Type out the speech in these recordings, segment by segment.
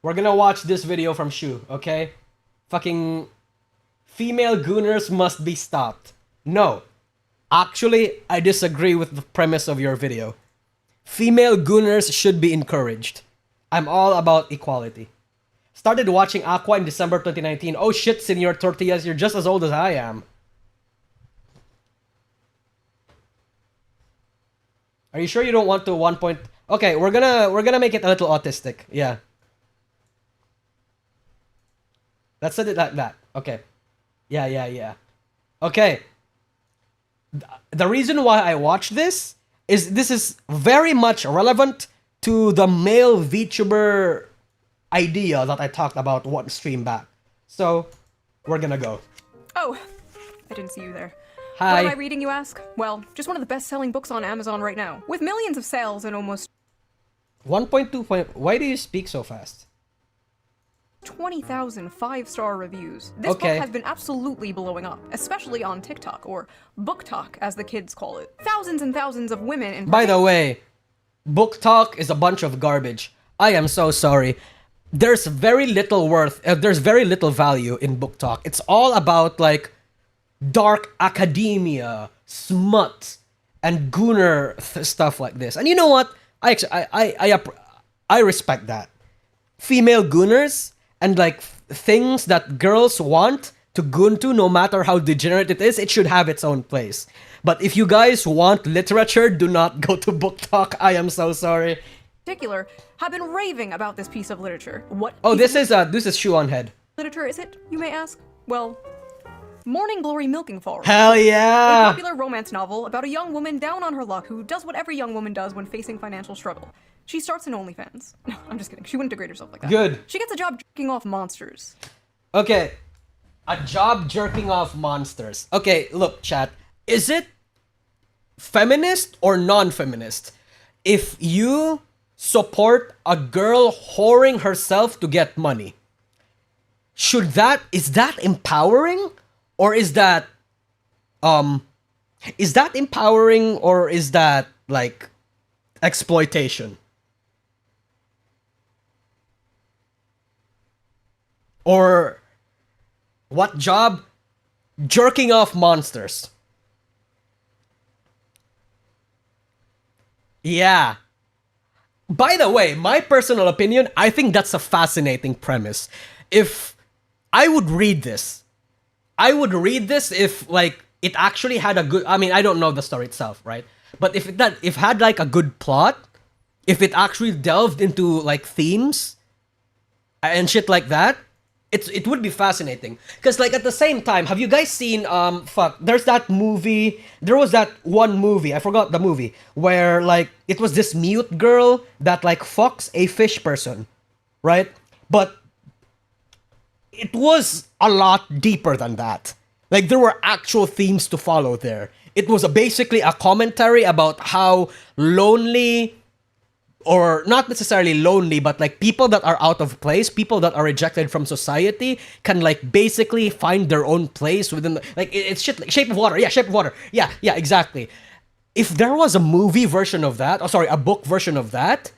We're gonna watch this video from Shue, okay? Fucking female gooners must be stopped. No. Actually, I disagree with the premise of your video. Female gooners should be encouraged. I'm all about equality. Started watching Aqua in December 2019. Oh shit, Senor Tortillas, you're just as old as I am. Are you sure you don't want to 1 point? Okay, we're gonna make it a little autistic. Yeah. Let's set it like that. Okay. Yeah. Okay. The reason why I watch this is very much relevant to the male VTuber idea that I talked about one stream back. So, we're gonna go. Oh, I didn't see you there. Hi. What am I reading, you ask? Well, just one of the best-selling books on Amazon right now, with millions of sales and almost 1.2 point. Why do you speak so fast? 20,000 five-star reviews. This book has been absolutely blowing up, especially on TikTok, or Book Talk, as the kids call it. Thousands and thousands of women in— By the way, Book Talk is a bunch of garbage. I am so sorry. There's very little there's very little value in Book Talk. It's all about, like, dark academia, smut, and gooner stuff like this. And you know what? I respect that. Female gooners and like things that girls want to goon to, no matter how degenerate it is, it should have its own place. But if you guys want literature, do not go to Book Talk. I am so sorry. Particular, have been raving about this piece of literature. What? Oh, this is ShoeOnHead. Literature is it, you may ask? Well, Morning Glory Milking Forest. Hell yeah! A popular romance novel about a young woman down on her luck who does what every young woman does when facing financial struggle. She starts an OnlyFans. No, I'm just kidding. She wouldn't degrade herself like that. Good. She gets a job jerking off monsters. Okay. A job jerking off monsters. Okay, look, chat. Is it feminist or non-feminist if you support a girl whoring herself to get money? Is that empowering? Or is that empowering, or is that like exploitation? Or what job? Jerking off monsters. Yeah. By the way, my personal opinion, I think that's a fascinating premise. If I would read this if like it actually had a good, I mean, I don't know the story itself, right? But if it had like a good plot, if it actually delved into like themes and shit like that, it would be fascinating. Because like at the same time, have you guys seen there's that movie, there was that one movie, I forgot the movie, where like it was this mute girl that like fucks a fish person, right? But it was a lot deeper than that. Like there were actual themes to follow there. It was basically a commentary about how lonely, or not necessarily lonely, but like people that are out of place, people that are rejected from society can like basically find their own place within the, like it's shit like Shape of Water. Yeah, Shape of Water. Yeah, exactly. If there was a movie version of that, a book version of that,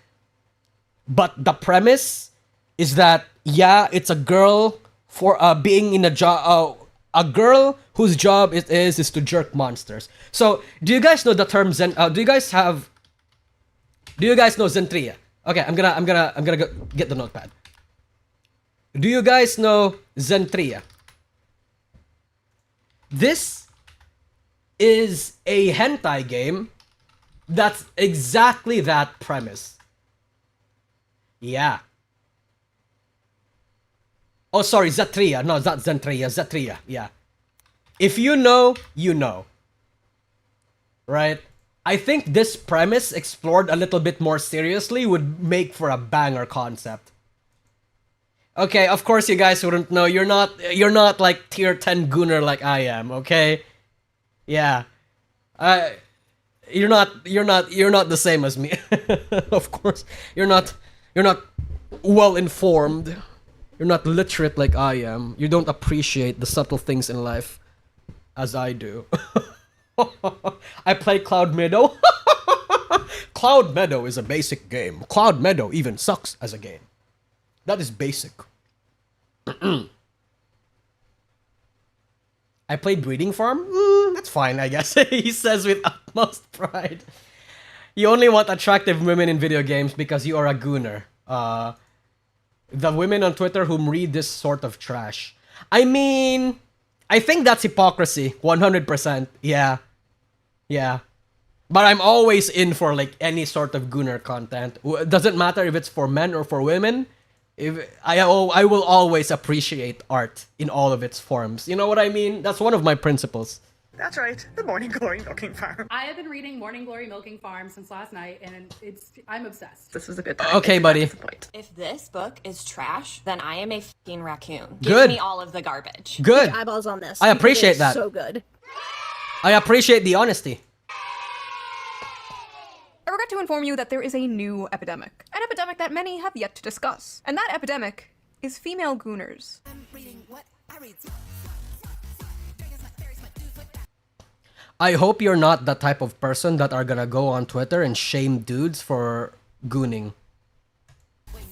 but the premise is that, yeah, it's a girl for being in a job, a girl whose job is to jerk monsters. So, do you guys know the term do you guys know Zentria? Okay, I'm gonna get the notepad. Do you guys know Zentria? This is a hentai game that's exactly that premise. Yeah. Oh, sorry, Zatria. No, it's not Zentria. Zatria. Yeah. If you know, you know. Right? I think this premise explored a little bit more seriously would make for a banger concept. Okay, of course you guys wouldn't know. You're not like tier 10 gooner like I am, okay? Yeah. You're not the same as me. Of course. You're not well informed. You're not literate like I am. You don't appreciate the subtle things in life as I do. I play Cloud Meadow. Cloud Meadow is a basic game. Cloud Meadow even sucks as a game. That is basic. I played Breeding Farm? That's fine, I guess. He says with utmost pride. You only want attractive women in video games because you are a gooner. The women on Twitter whom read this sort of trash. I mean, I think that's hypocrisy. 100%. Yeah. Yeah. But I'm always in for like any sort of gooner content. It doesn't matter if it's for men or for women. I will always appreciate art in all of its forms. You know what I mean? That's one of my principles. That's right, the Morning Glory Milking Farm. I have been reading Morning Glory Milking Farm since last night, and I'm obsessed. This was a good time. Okay, buddy. If this book is trash, then I am a fucking raccoon. Good. Give me all of the garbage. Good. Eyeballs on this. I appreciate that. So good. I appreciate the honesty. I regret to inform you that there is a new epidemic. An epidemic that many have yet to discuss. And that epidemic is female gooners. I hope you're not the type of person that are gonna go on Twitter and shame dudes for gooning.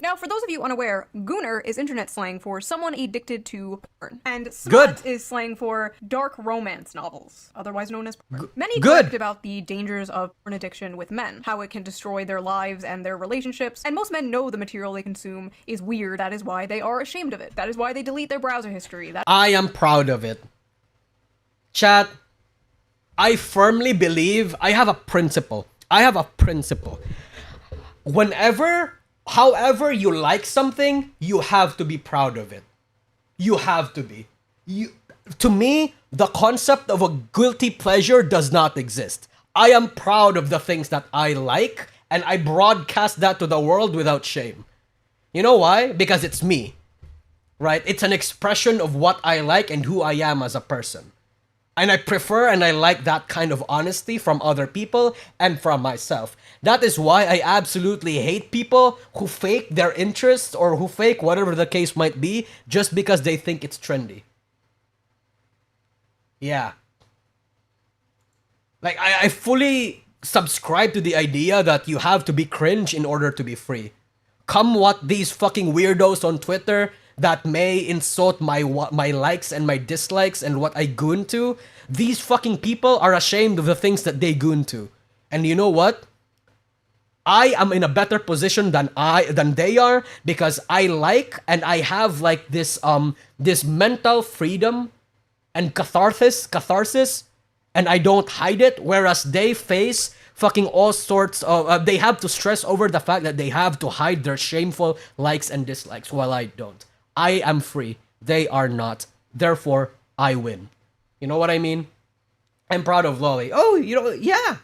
Now, for those of you unaware, gooner is internet slang for someone addicted to porn. And smut is slang for dark romance novels, otherwise known as porn. Many talked about the dangers of porn addiction with men, how it can destroy their lives and their relationships, and most men know the material they consume is weird. That is why they are ashamed of it. That is why they delete their browser history. I am proud of it. Chat, I firmly believe, I have a principle. However you like something, you have to be proud of it. You have to be. To me, the concept of a guilty pleasure does not exist. I am proud of the things that I like, and I broadcast that to the world without shame. You know why? Because it's me. Right? It's an expression of what I like and who I am as a person. And I prefer and I like that kind of honesty from other people and from myself. That is why I absolutely hate people who fake their interests or who fake whatever the case might be just because they think it's trendy. Yeah. Like, I fully subscribe to the idea that you have to be cringe in order to be free. Come what these fucking weirdos on Twitter that may insult my likes and my dislikes and what I goon to, these fucking people are ashamed of the things that they goon to. And you know what? I am in a better position than they are because I like and I have like this mental freedom and catharsis and I don't hide it, whereas they face fucking all sorts of they have to stress over the fact that they have to hide their shameful likes and dislikes while I don't. I am free. They are not. Therefore, I win. You know what I mean? I'm proud of Lolly. Oh, you know, yeah.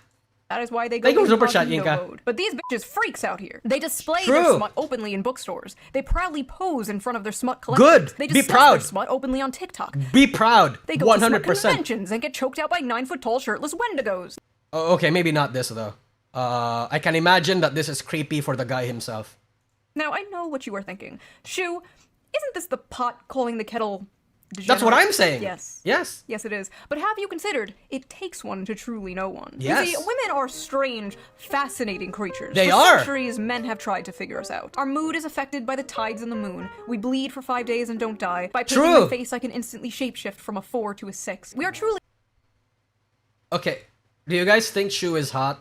That is why they go super chat, mode. But these bitches freaks out here. They display their smut openly in bookstores. They proudly pose in front of their smut collections. Good. They Be proud. Their smut openly on TikTok. Be proud. They go 100%. To smut conventions and get choked out by 9-foot-tall shirtless Wendigos. Oh, okay, maybe not this though. I can imagine that this is creepy for the guy himself. Now, I know what you are thinking. Shoo, isn't this the pot calling the kettle degenerate? That's what I'm saying. Yes. Yes. Yes, it is. But have you considered, it takes one to truly know one. Yes. You see, women are strange, fascinating creatures. They For are. centuries, men have tried to figure us out. Our mood is affected by the tides and the moon. We bleed for 5 days and don't die. By painting my face, I can instantly shapeshift from a 4 to a 6. We are truly... Okay. Do you guys think Shoo is hot?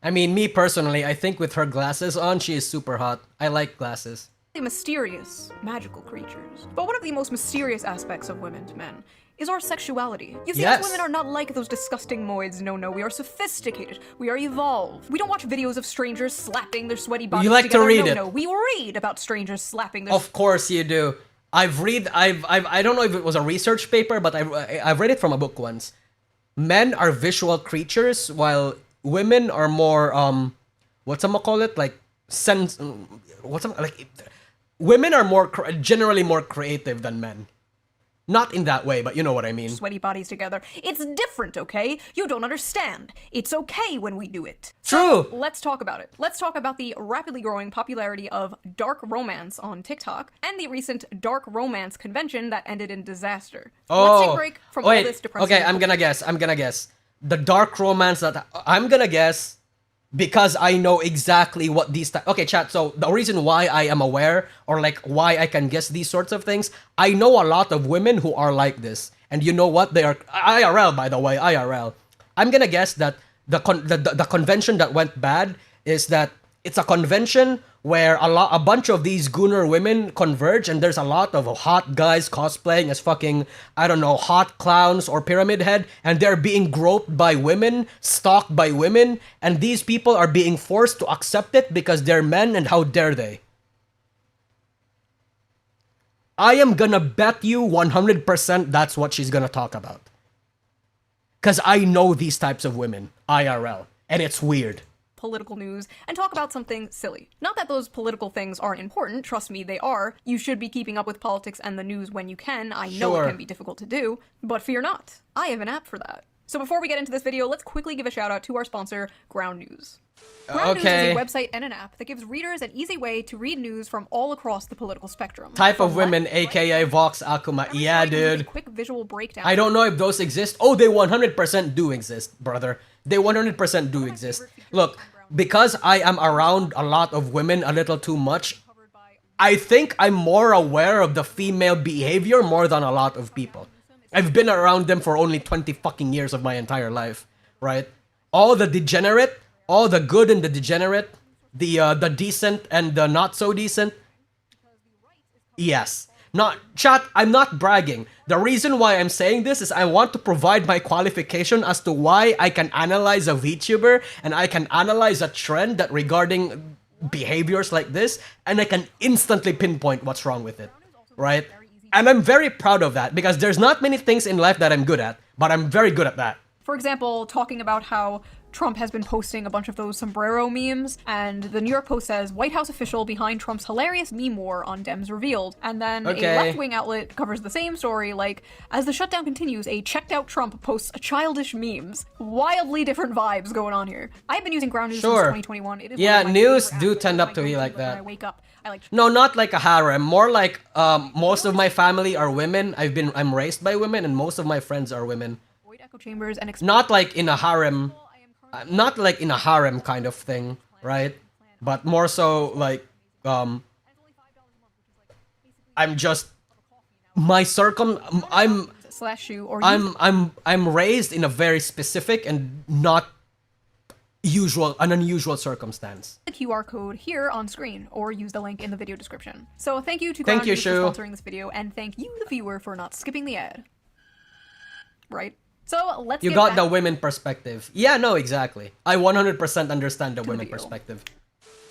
I mean, me personally, I think with her glasses on, she is super hot. I like glasses. Mysterious, magical creatures. But one of the most mysterious aspects of women to men is our sexuality. You see, us women are not like those disgusting moids. No, we are sophisticated. We are evolved. We don't watch videos of strangers slapping their sweaty bodies together. To read it. No, we read about strangers slapping their... Of course you do. I don't know if it was a research paper, but I've read it from a book once. Men are visual creatures, while women are more women are generally more creative than men. Not in that way, but you know what I mean. Sweaty bodies together. It's different, okay? You don't understand. It's okay when we do it. True. So, let's talk about it. Let's talk about the rapidly growing popularity of dark romance on TikTok and the recent dark romance convention that ended in disaster. Let's take a break from all this depressing... Okay, I'm gonna guess. The dark romance that... I'm gonna guess because I know exactly what these okay, chat, so the reason why I am aware, or like why I can guess these sorts of things, I know a lot of women who are like this. And you know what? They are IRL, by the way, IRL. I'm gonna guess that the convention that went bad is that it's a convention where a bunch of these Gooner women converge, and there's a lot of hot guys cosplaying as fucking, I don't know, hot clowns or Pyramid Head, and they're being groped by women, stalked by women, and these people are being forced to accept it because they're men, and how dare they? I am gonna bet you 100% that's what she's gonna talk about. Because I know these types of women, IRL, and it's weird. Political news and talk about something silly. Not that those political things aren't important, trust me, they are. You should be keeping up with politics and the news when you can. I know it can be difficult to do, but fear not. I have an app for that. So before we get into this video, let's quickly give a shout out to our sponsor, Ground News. Ground News is a website and an app that gives readers an easy way to read news from all across the political spectrum. Type of women, aka Vox Akuma. Yeah, dude. Quick visual breakdown. I don't know if those exist. Oh, they 100% do exist, brother. They 100% do exist. Look, because I am around a lot of women a little too much, I think I'm more aware of the female behavior more than a lot of people. I've been around them for only 20 fucking years of my entire life, right? All the degenerate, all the good and the degenerate, the decent and the not so decent. Yes. Not, chat, I'm not bragging. The reason why I'm saying this is I want to provide my qualification as to why I can analyze a VTuber and I can analyze a trend that regarding behaviors like this, and I can instantly pinpoint what's wrong with it, right? And I'm very proud of that because there's not many things in life that I'm good at, but I'm very good at that. For example, talking about how Trump has been posting a bunch of those sombrero memes, and the New York Post says, White House official behind Trump's hilarious meme war on Dems revealed. And then a left-wing outlet covers the same story, like, as the shutdown continues, a checked-out Trump posts childish memes. Wildly different vibes going on here. I've been using Ground News since 2021. It is news do tend up to be like that. When I wake up, I like... No, not like a harem. More like, most of my family are women. I'm raised by women, and most of my friends are women. Echo chambers and not like in a harem. Not like in a harem kind of thing, right? But more so like, I'm just my I'm raised in a very specific and not an unusual circumstance. The QR code here on screen, or use the link in the video description. So thank you to Ground News for sponsoring this video, and thank you, the viewer, for not skipping the ad. Right? So let's You got the women perspective. Yeah, no, exactly. I 100% understand the women perspective.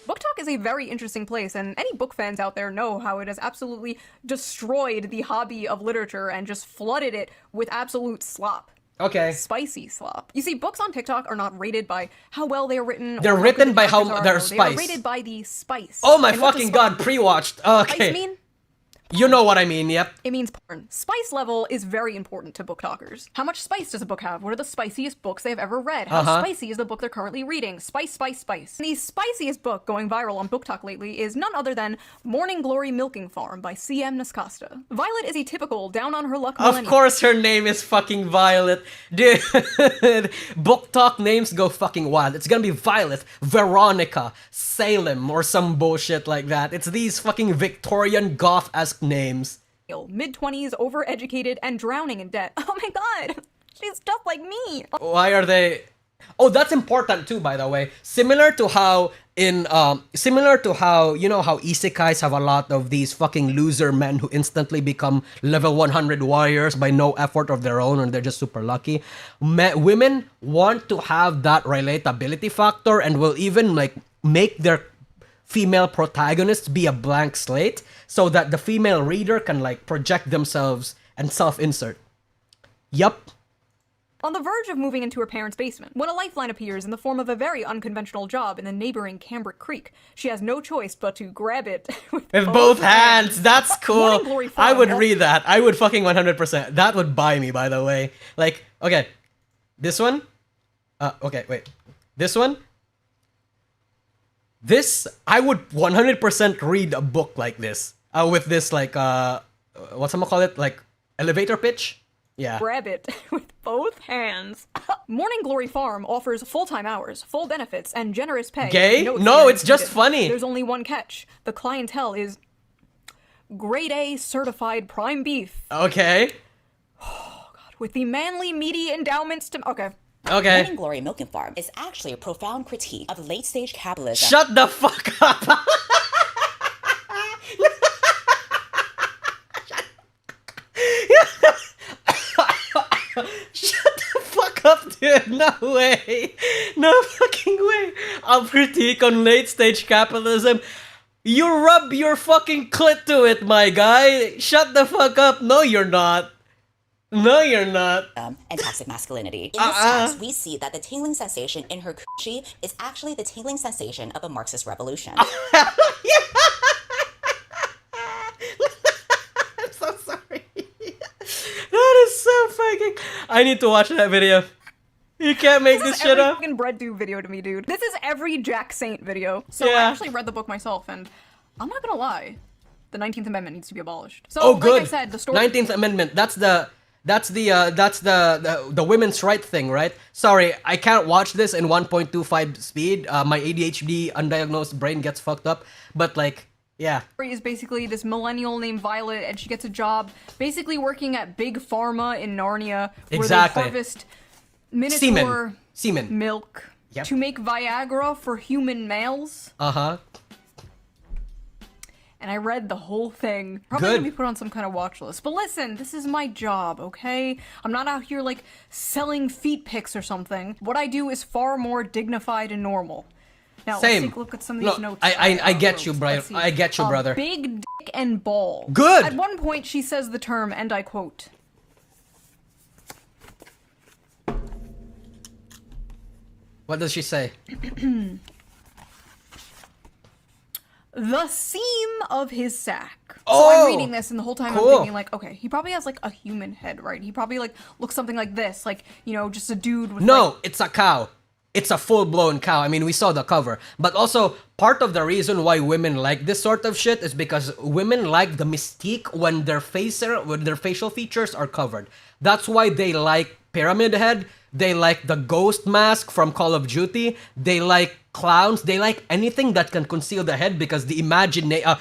Book Talk is a very interesting place, and any book fans out there know how it has absolutely destroyed the hobby of literature and just flooded it with absolute slop. Okay. Spicy slop. You see, books on TikTok are not rated by how well they are written. They're written by how they're spice. They are rated by the spice. Oh my fucking god, pre-watched. Okay. Spice mean? You know what I mean, yep. It means porn. Spice level is very important to book talkers. How much spice does a book have? What are the spiciest books they've ever read? How spicy is the book they're currently reading? Spice, spice, spice. And the spiciest book going viral on Book Talk lately is none other than Morning Glory Milking Farm by C.M. Nascosta. Violet is a typical down-on-her-luck millennial. Of course her name is fucking Violet. Dude, Book Talk names go fucking wild. It's gonna be Violet, Veronica, Salem, or some bullshit like that. It's these fucking Victorian goth-esque names. Mid-20s, overeducated, and drowning in debt. Oh my god! She's just like me! Why are they... Oh, that's important too, by the way. Similar to how, you know how isekais have a lot of these fucking loser men who instantly become level 100 warriors by no effort of their own, and they're just super lucky. Women want to have that relatability factor and will even like make their female protagonists be a blank slate so that the female reader can like project themselves and self-insert. Yup. On the verge of moving into her parents' basement, when a lifeline appears in the form of a very unconventional job in the neighboring Cambric Creek, she has no choice but to grab it with both hands. That's cool. I would read that. I would fucking 100%. That would buy me, by the way. Like, okay, this one. Okay, wait. This one. This, I would 100% read a book like this. With this, like, what's I'm gonna call it? Like, elevator pitch? Yeah. grab it with both hands. Morning Glory Farm offers full-time hours, full benefits, and generous pay. Gay? No No, it's experience just needed. funny. There's only one catch. The clientele is grade A certified prime beef Okay. with the manly, meaty endowments to... Okay. Okay. Morning Glory Milking Farm is actually a profound critique of late-stage capitalism. Shut the fuck up. Shut the fuck up, dude. No way. No fucking way. A critique on late stage capitalism. You rub your fucking clit to it, my guy. Shut the fuck up. No, you're not. No, you're not. And toxic masculinity. In this text, we see that the tingling sensation in her coochie is actually the tingling sensation of a Marxist revolution. I'm so sorry. That is so fucking... I need to watch that video. You can't make this shit every up. fucking bread do video to me, dude. This is every Jack Saint video. So I Yeah. actually read the book myself, and I'm not gonna lie, the 19th Amendment needs to be abolished. So, Oh, good. like I said, the story... 19th Amendment. That's the women's right thing, right? Sorry, I can't watch this in 1.25 speed. My ADHD undiagnosed brain gets fucked up. But like, yeah. Is basically this millennial named Violet, and she gets a job basically working at Big Pharma in Narnia, where Exactly. they harvest Minotaur Semen. milk Yep. to make Viagra for human males. Uh-huh. And I read the whole thing. Probably Good. gonna be put on some kind of watch list. But listen, this is my job, okay? I'm not out here like selling feet pics or something. What I do is far more dignified and normal. Now Same. let's take a look at some of these No, notes. I get you, wrote. bro. Let's see. I get you, brother. Big dick and ball. Good. At one point, she says the term, and I quote, What does she say? the seam of his sack. So Oh, I'm reading this, and the whole time cool. I'm thinking, like, okay, he probably has, like, a human head, right? He probably, like, looks something like this. Like, you know, just a dude with, No, like, it's a cow. It's a full-blown cow. I mean, we saw the cover. But also, part of the reason why women like this sort of shit is because women like the mystique when their facial features are covered. That's why they like Pyramid Head. They like the ghost mask from Call of Duty. They like clowns. They like anything that can conceal the head because the imagination...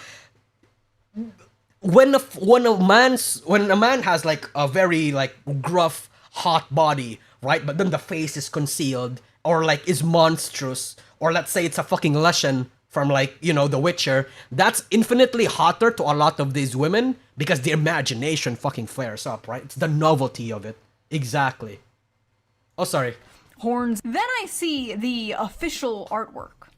when a man has like a very like gruff, hot body, right? But then the face is concealed or like is monstrous, or let's say it's a fucking Lushan from like, you know, The Witcher. That's infinitely hotter to a lot of these women because the imagination fucking flares up, right? It's the novelty of it. Exactly. Oh, sorry. horns. Then I see the official artwork.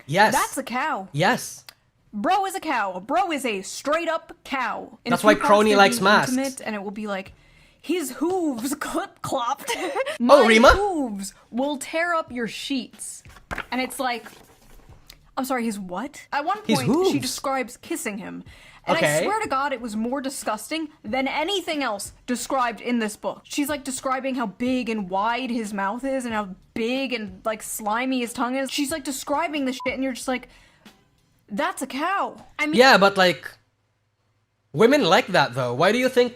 Yes. That's a cow. Yes. Bro is a cow. Bro is a straight up cow. In a That's few why parts Crony they're likes being masks. intimate, and it will be like, his hooves clip clopped. Oh, Rima? hooves will tear up your sheets. And it's like, I'm sorry, his what? At one His point, she hooves. describes kissing him. And Okay. I swear to God, it was more disgusting than anything else described in this book. She's like describing how big and wide his mouth is and how big and like slimy his tongue is. She's like describing this shit and you're just like, that's a cow. I mean, Yeah, but like, women like that though. Why do you think?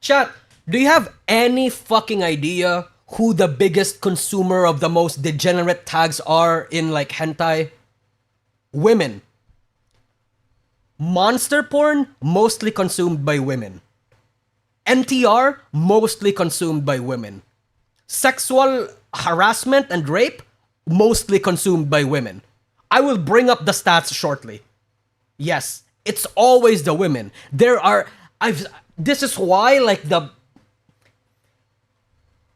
Chat, do you have any fucking idea who the biggest consumer of the most degenerate tags are in like hentai? Women. Monster porn, mostly consumed by women. NTR, mostly consumed by women. Sexual harassment and rape, mostly consumed by women. I will bring up the stats shortly. Yes, it's always the women. This is why, like,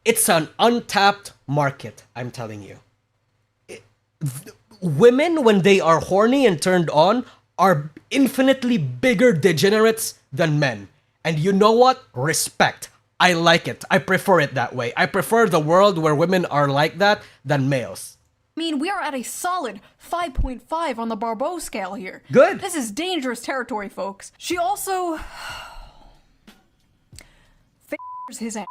it's an untapped market, I'm telling you. Women, when they are horny and turned on, are infinitely bigger degenerates than men. And you know what? Respect. I like it. I prefer it that way. I prefer the world where women are like that than males. I mean, we are at a solid 5.5 on the Barbeau scale here. Good. This is dangerous territory, folks. She also f***ers his ass.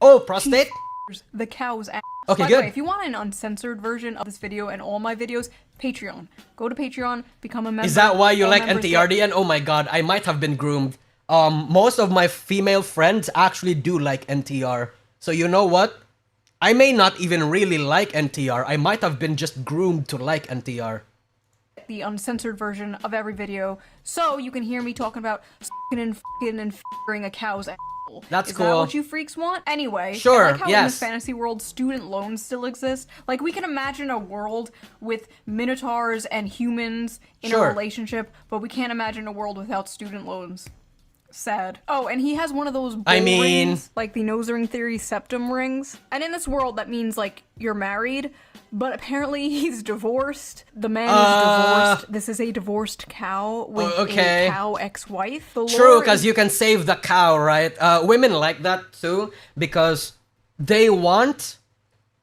Oh, prostate? F***ers the cow's ass. Okay, By good. the way, if you want an uncensored version of this video and all my videos, Patreon. Go to Patreon, become a member. Is that why you All like members get- NTRDN? Oh my god, I might have been groomed. most of my female friends actually do like NTR. So you know what? I may not even really like NTR. I might have been just groomed to like NTR. The uncensored version of every video, so you can hear me talking about f***ing and f***ing a cow's asshole. That's Is cool. that what you freaks want? Anyway, Sure, I like how in yes. this fantasy world, student loans still exist. Like, we can imagine a world with minotaurs and humans in Sure. a relationship, but we can't imagine a world without student loans. Sad. Oh, and he has one of those bull rings, like the nose ring theory septum rings. And in this world, that means, like, you're married, but apparently he's divorced. The man is divorced. This is a divorced cow with a cow ex-wife. True, because you can save the cow, right? Women like that too, because they want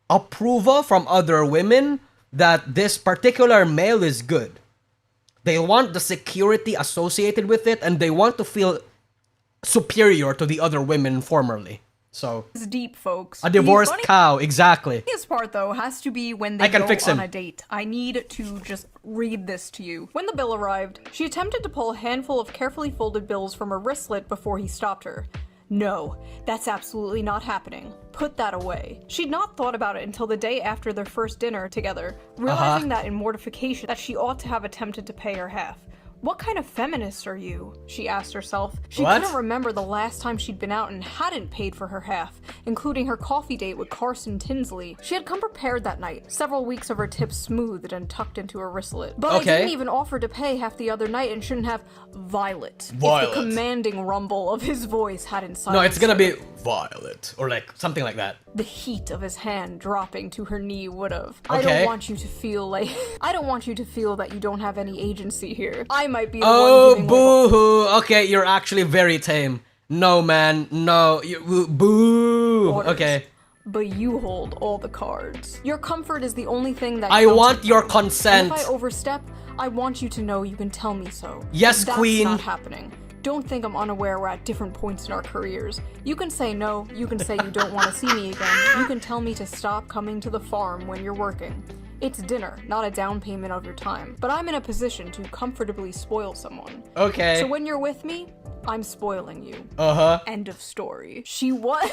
approval from other women that this particular male is good. They want the security associated with it, and they want to feel superior to the other women formerly. So It's deep, folks. a divorced The cow, exactly. funniest part, though, has to be when they I can go fix on him. a date. I need to just read this to you. When the bill arrived, she attempted to pull a handful of carefully folded bills from her wristlet before he stopped her. No, that's absolutely not happening. Put that away. She'd not thought about it until the day after their first dinner together, realizing that in mortification that she ought to have attempted to pay her half. What kind of feminist are you? She asked herself. She couldn't remember the last time she'd been out and hadn't paid for her half, including her coffee date with Carson Tinsley. She had come prepared that night, several weeks of her tips smoothed and tucked into her wristlet. But I didn't even offer to pay half the other night and shouldn't have Violet. If the commanding rumble of his voice hadn't silenced No, it's gonna her. be Violet, or like something like that. The heat of his hand dropping to her knee would've. Okay. I don't want you to feel like I don't want you to feel that you don't have any agency here. I might be the one Oh, giving boo-hoo. Okay, you're actually very tame. No, man. No. Boo. orders, Okay. but you hold all the cards. Your comfort is the only thing that I counts want with your me. consent. And if I overstep, I want you to know you can tell me so. Yes, That's queen. not happening. Don't think I'm unaware we're at different points in our careers. You can say no, you can say you don't want to see me again, you can tell me to stop coming to the farm when you're working. It's dinner, not a down payment of your time. But I'm in a position to comfortably spoil someone. Okay. So when you're with me, I'm spoiling you. Uh-huh. End of story. She was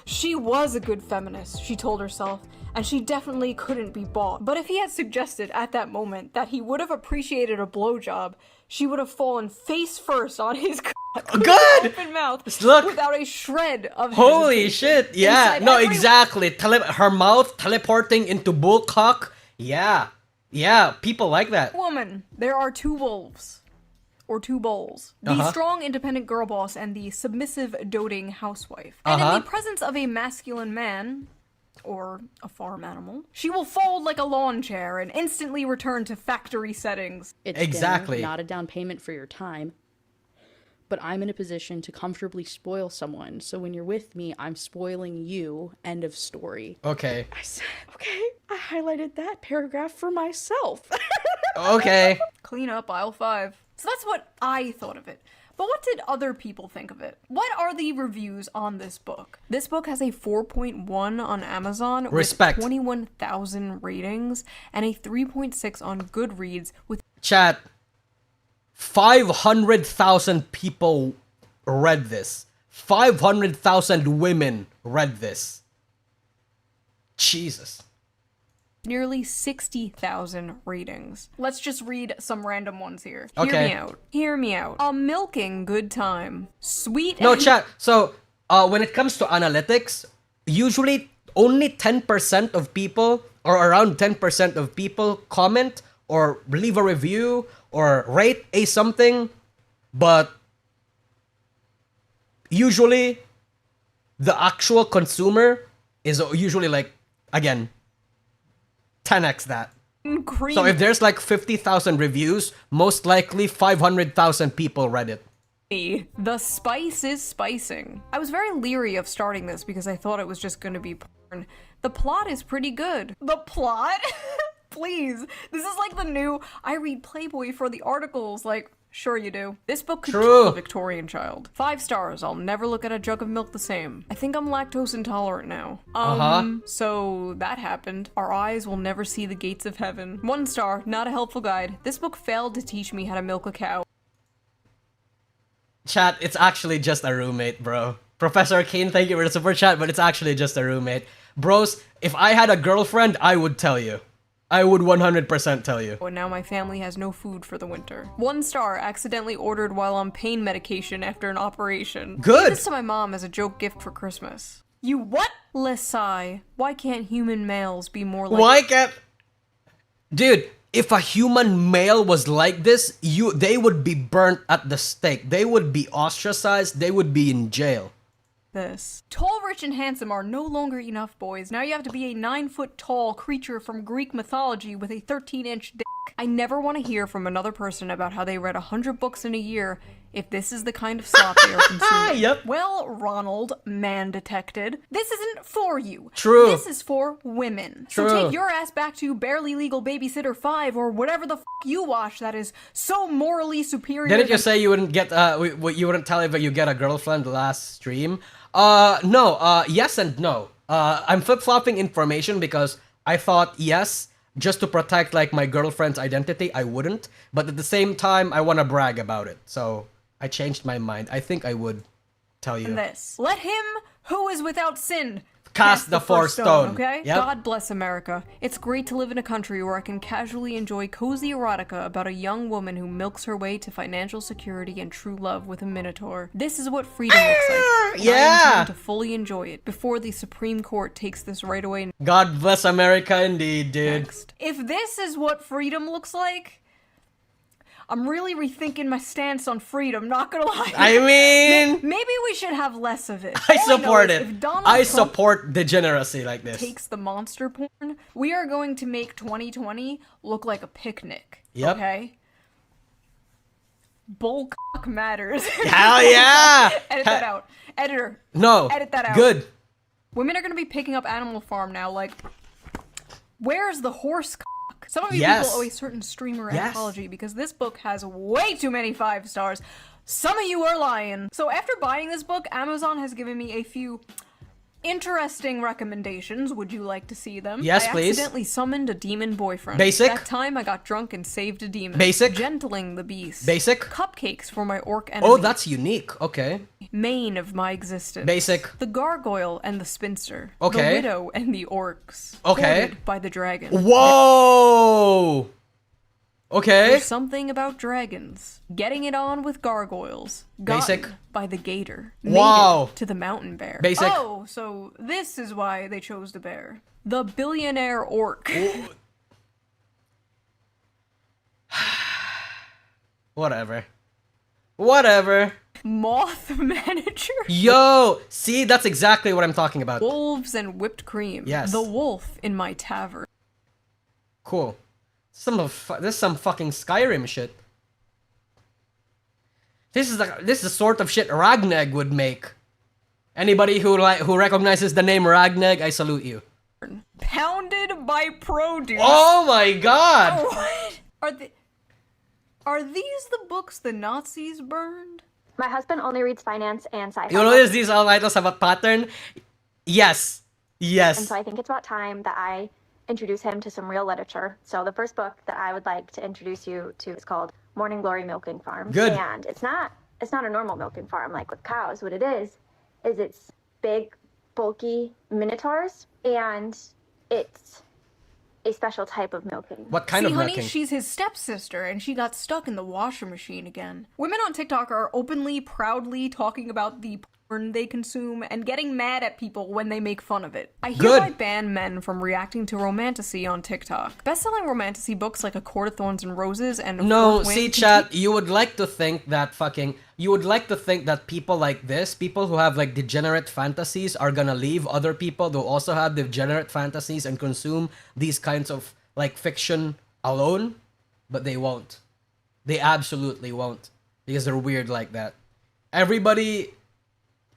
she was a good feminist, she told herself, and she definitely couldn't be bought. But if he had suggested at that moment that he would have appreciated a blowjob, she would have fallen face first on his Good! open mouth Look. without a shred of Holy hesitation. shit. Yeah. Inside No, every- exactly. Her mouth teleporting into bullcock. Yeah. Yeah. People like that. Woman, there are two wolves. Or two bowls. The strong, independent girl boss and the submissive, doting housewife. And in the presence of a masculine man, or a farm animal, she will fold like a lawn chair and instantly return to factory settings. It's Exactly. dinner, not a down payment for your time. But I'm in a position to comfortably spoil someone. So when you're with me, I'm spoiling you. End of story. Okay. I said, okay, I highlighted that paragraph for myself. Okay. Clean up aisle 5. So that's what I thought of it. But what did other people think of it? What are the reviews on this book? This book has a 4.1 on Amazon Respect. with 21,000 ratings and a 3.6 on Goodreads with Chat. 500,000 people read this. 500,000 women read this. Jesus. nearly 60,000 ratings. Let's just read some random ones here. Okay. Hear me out. Hear me out. A milking good time. Sweet No, and- chat. So, when it comes to analytics, usually only 10% of people, or around 10% of people, comment or leave a review or rate a something, but usually the actual consumer is usually like, again, 10x that. cream. So if there's like 50,000 reviews, most likely 500,000 people read it. The spice is spicing. I was very leery of starting this because I thought it was just going to be porn. The plot is pretty good. The plot? Please. This is like the new, I read Playboy for the articles, like, sure you do. This book could True. kill a Victorian child. 5 stars, I'll never look at a jug of milk the same. I think I'm lactose intolerant now. So that happened. Our eyes will never see the gates of heaven. 1 star, not a helpful guide. This book failed to teach me how to milk a cow. Chat, it's actually just a roommate, bro. Professor Kane, thank you for the super chat, but it's actually just a roommate. Bros, if I had a girlfriend, I would tell you. I would 100% tell you. And now my family has no food for the winter. 1 star, accidentally ordered while on pain medication after an operation. Good. Gave this to my mom as a joke gift for Christmas. You what? Lesai. Why can't human males be more like— Why can't... Dude, if a human male was like this, they would be burnt at the stake. They would be ostracized. They would be in jail. this? Tall, rich, and handsome are no longer enough, boys. Now you have to be a 9-foot-tall creature from Greek mythology with a 13-inch dick. I never want to hear from another person about how they read 100 books in a year if this is the kind of slop they are consuming. Yep. Well, Ronald, man detected, this isn't for you. True. This is for women. True. So take your ass back to Barely Legal Babysitter 5 or whatever the f you watch that is so morally superior. Didn't you say you wouldn't get you wouldn't tell if you get a girlfriend last stream? No. Yes and no. I'm flip-flopping information because I thought yes, just to protect like my girlfriend's identity, I wouldn't. But at the same time, I want to brag about it. So I changed my mind. I think I would tell you. This. Let him who is without sin Cast the first stone. Okay? Yep. God bless America. It's great to live in a country where I can casually enjoy cozy erotica about a young woman who milks her way to financial security and true love with a minotaur. This is what freedom looks like. And I yeah. intend to fully enjoy it before the Supreme Court takes this right away God bless America indeed, dude. next. If this is what freedom looks like, I'm really rethinking my stance on freedom, not gonna lie. I mean, Maybe we should have less of it. I All know support is it. if Donald I Trump support degeneracy like this. takes the monster porn, we are going to make 2020 look like a picnic. Yep. Okay? Bullcock matters. Hell yeah! Edit that out. Editor. No. Edit that out. Good. Women are gonna be picking up Animal Farm now, like, where's the horse cock? Some of you Yes. people owe a certain streamer Yes. apology because this book has way too many 5 stars. Some of you are lying. So after buying this book, Amazon has given me a few interesting recommendations. Would you like to see them? Yes, I please. accidentally summoned a demon boyfriend. Basic. That time I got drunk and saved a demon. Basic. Gentling the beast. Basic. Cupcakes for my orc enemy. Oh, that's unique. Okay. Main of my existence. Basic. The gargoyle and the spinster. Okay. The widow and the orcs. Okay. Thwarted by the dragon. Whoa. Okay. There's something about dragons. Getting it on with gargoyles. Basic. Gotten by the gator. Wow. Mated to the mountain bear. Basic. Oh, so this is why they chose the bear. The billionaire orc. Whatever. Whatever. Moth manager. Yo, see, that's exactly what I'm talking about. Wolves and whipped cream. Yes. The wolf in my tavern. Cool. This is some fucking Skyrim shit. This is the sort of shit Ragnag would make. Anybody who recognizes the name Ragnag, I salute you. Pounded by produce. Oh my god! What? Are these the books the Nazis burned? My husband only reads finance and sci-fi. You notice these all titles have a pattern? Yes. Yes. And so I think it's about time that I introduce him to some real literature. So the first book that I would like to introduce you to is called Morning Glory Milking Farm. Good. And it's not a normal milking farm like with cows. What it is it's big, bulky minotaurs, and it's a special type of milking. What kind of honey, milking? she's his stepsister, and she got stuck in the washer machine again. Women on TikTok are openly, proudly talking about the porn they consume and getting mad at people when they make fun of it. I hereby ban men from reacting to romantasy on TikTok. Best-selling romantasy books like A Court of Thorns and Roses and No, Fourth see, Wing chat, you would like to think that people like this, people who have like degenerate fantasies, are gonna leave other people who also have degenerate fantasies and consume these kinds of like fiction alone, but they won't. They absolutely won't, because they're weird like that. Everybody.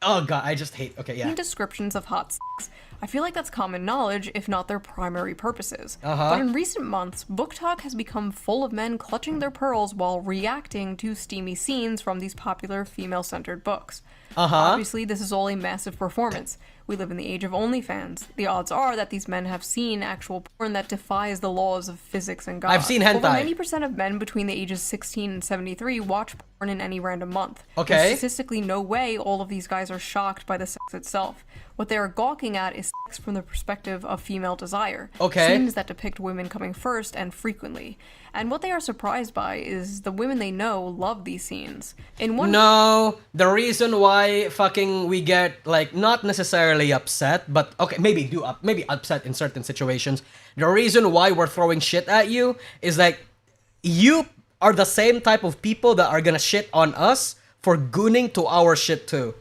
Oh god, I just hate. Okay, yeah. descriptions of hot sex. I feel like that's common knowledge, if not their primary purposes. Uh-huh. But in recent months, book talk has become full of men clutching their pearls while reacting to steamy scenes from these popular female-centered books. Uh-huh. Obviously, this is all a massive performance. We live in the age of OnlyFans. The odds are that these men have seen actual porn that defies the laws of physics and God. I've seen hentai. Over 90% of men between the ages 16 and 73 watch porn in any random month. Okay. There's statistically no way all of these guys are shocked by the sex itself. What they are gawking at is sex from the perspective of female desire. Okay. Scenes that depict women coming first and frequently. And what they are surprised by is the women they know love these scenes. No, the reason why fucking we get, like, not necessarily upset, but okay, maybe upset in certain situations. The reason why we're throwing shit at you is like, you are the same type of people that are gonna shit on us for gooning to our shit too.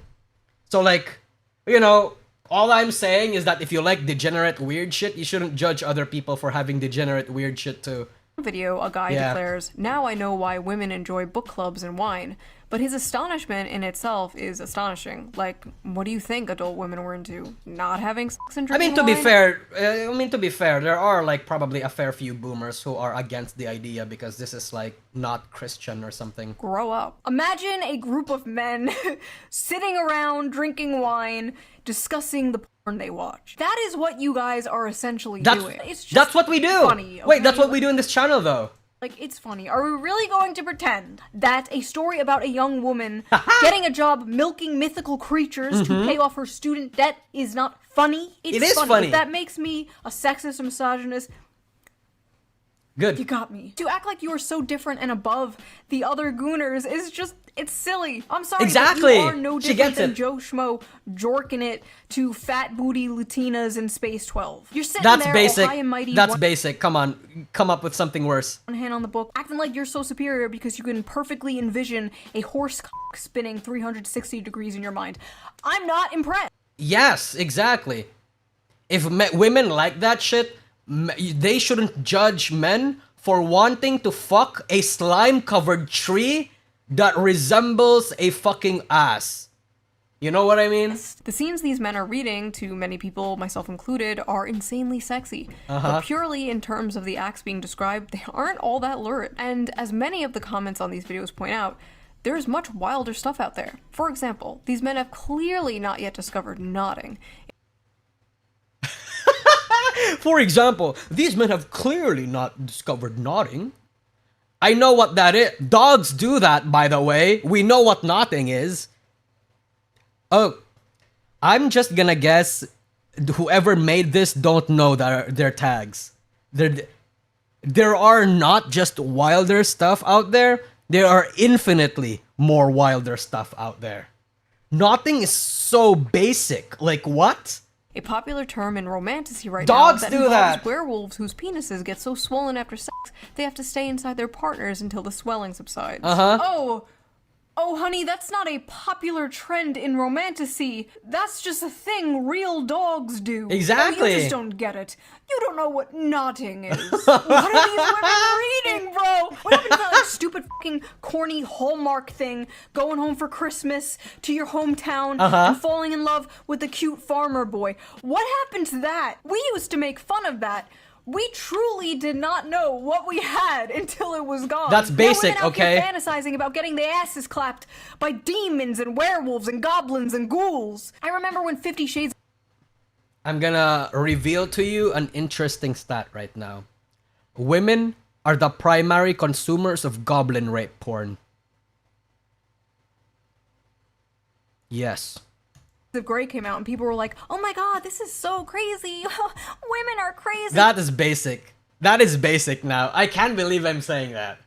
So like, you know, all I'm saying is that if you like degenerate weird shit, you shouldn't judge other people for having degenerate weird shit too. Video, a guy declares, "Now I know why women enjoy book clubs and wine." But his astonishment in itself is astonishing. Like, what do you think adult women were into? Not having sex and drinking to be wine? fair, there are like probably a fair few boomers who are against the idea because this is like not Christian or something. Grow up. Imagine a group of men sitting around drinking wine, discussing the porn they watch. That is what you guys are essentially doing. It's just that's what we do. funny, okay? Wait, that's what we do in this channel though. Like, it's funny. Are we really going to pretend that a story about a young woman getting a job milking mythical creatures to pay off her student debt is not funny? It is funny. If that makes me a sexist or misogynist, good. You got me. To act like you are so different and above the other Gooners is just, it's silly. I'm sorry. Exactly. You are no She different gets than it. Joe Schmo jorking it to fat booty Latinas in Space 12. You're sitting That's there, basic. oh, high and mighty, That's basic. Come on. Come up with something worse. one hand on the book, acting like you're so superior because you can perfectly envision a horse cock spinning 360 degrees in your mind. I'm not impressed. Yes, exactly. If women like that shit, they shouldn't judge men for wanting to fuck a slime-covered tree that resembles a fucking ass. You know what I mean? The scenes these men are reading, to many people, myself included, are insanely sexy. But purely in terms of the acts being described, they aren't all that lurid. And as many of the comments on these videos point out, there's much wilder stuff out there. For example, these men have clearly not yet discovered nodding. For example, these men have clearly not discovered nodding. I know what that is. Dogs do that, by the way. We know what nodding is. Oh, I'm just gonna guess whoever made this don't know their tags. There are not just wilder stuff out there. There are infinitely more wilder stuff out there. Nothing is so basic. Like, what? A popular term in romantasy right Dogs now that do involves that. werewolves whose penises get so swollen after sex they have to stay inside their partners until the swelling subsides. Oh, honey, that's not a popular trend in romantasy. That's just a thing real dogs do. Exactly. Oh, you just don't get it. You don't know what nodding is. What are these women reading, bro? What happened to that like, stupid fucking corny Hallmark thing, going home for Christmas to your hometown and falling in love with the cute farmer boy? What happened to that? We used to make fun of that. We truly did not know what we had until it was gone. That's basic, now women out okay? here fantasizing about getting their asses clapped by demons and werewolves and goblins and ghouls. I remember when 50 Shades... I'm gonna reveal to you an interesting stat right now. Women are the primary consumers of goblin rape porn. Yes. of Grey came out and people were like, oh my god, this is so crazy. Women are crazy. That is basic. That is basic now. I can't believe I'm saying that.